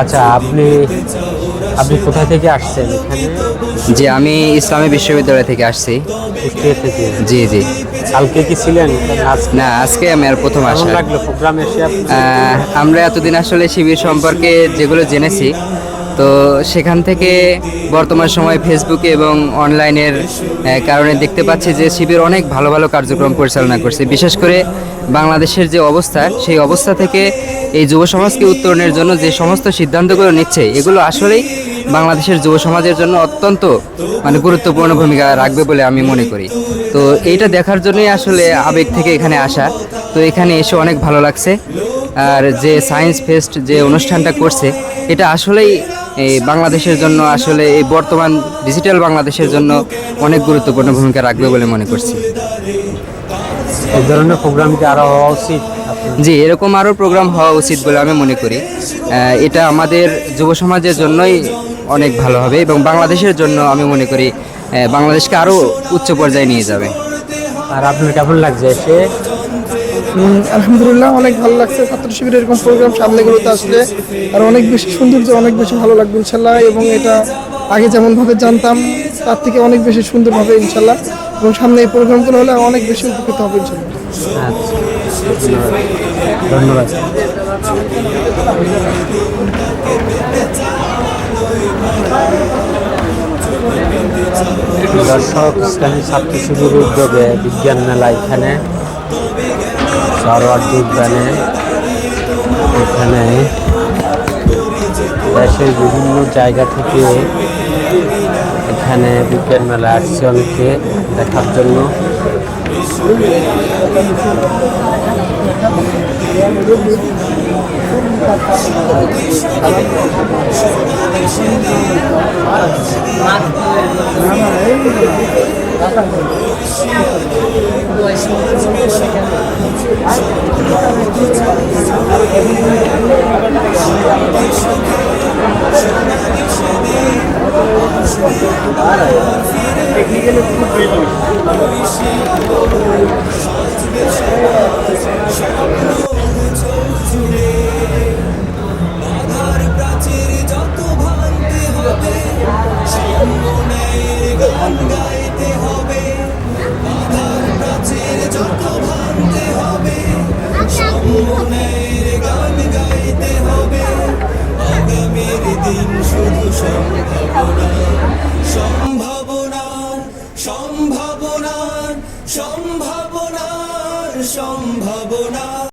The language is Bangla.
আচ্ছা, আপনি আপনি কোথায় থেকে আসছেন এখানে? জি, আমি ইসলামী বিশ্ববিদ্যালয় থেকে আসছি। কুষ্টিয়া থেকে। জি জি। কালকে কি ছিলেন এখানে? আজকে না, আজকে আমি আর প্রথম কেমন আসা। লাগলো প্রোগ্রামে এসে আপনার? আমরা এতদিন আসলে শিবির সম্পর্কে যেগুলো জেনেছি, তো সেখান থেকে বর্তমান সময় ফেসবুকে এবং অনলাইনের কারণে দেখতে পাচ্ছি যে শিবির অনেক ভালো ভালো কার্যক্রম পরিচালনা করছে। বিশেষ করে বাংলাদেশের যে অবস্থা, সেই অবস্থা থেকে এই যুব সমাজকে উত্তরণের জন্য যে সমস্ত সিদ্ধান্তগুলো নিচ্ছে, এগুলো আসলেই বাংলাদেশের যুব সমাজের জন্য অত্যন্ত গুরুত্বপূর্ণ ভূমিকা রাখবে বলে আমি মনে করি। তো এইটা দেখার জন্যই আসলে আবেগ থেকে এখানে আসা। তো এখানে এসে অনেক ভালো লাগছে। আর যে সায়েন্স ফেস্ট যে অনুষ্ঠানটা করছে, এটা আসলেই এই বাংলাদেশের জন্য, আসলে এই বর্তমান ডিজিটাল বাংলাদেশের জন্য অনেক গুরুত্বপূর্ণ ভূমিকা রাখবে বলে মনে করছি। এই ধরনের প্রোগ্রাম কি আরো হওয়া উচিত? জি, এরকম আরও প্রোগ্রাম হওয়া উচিত বলে আমি মনে করি। এটা আমাদের যুব সমাজের জন্যই অনেক ভালো হবে এবং বাংলাদেশের জন্য আমি মনে করি বাংলাদেশকে আরও উচ্চ পর্যায়ে নিয়ে যাবে। আর আপনার কেমন লাগছে এসে? আলহামদুলিল্লাহ, অনেক ভালো লাগছে। ছাত্র শিবিরের এরকম প্রোগ্রাম সামনেগুলোতে আসলে আর অনেক বেশি সৌন্দর্য, অনেক বেশি ভালো লাগবে ইনশাল্লাহ। এবং এটা আগে যেমনভাবে জানতাম তার থেকে অনেক বেশি সুন্দরভাবে ইনশাল্লাহ, এবং সামনে এই প্রোগ্রামগুলো হলে অনেক বেশি উপকৃত হবে ইনশাল্লাহ। আচ্ছা, ধন্যবাদ। দর্শক, ইসলামী ছাত্র শিবিরের উদ্যোগে বিজ্ঞান মেলা এখানে সরওয়ার্দী উদ্যানে, এখানে দেশের বিভিন্ন জায়গা থেকে এখানে বিজ্ঞান মেলা আসছে অনেকে দেখার জন্য। সম্ভাবনার সম্ভাবনার সম্ভাবনার সম্ভাবনা।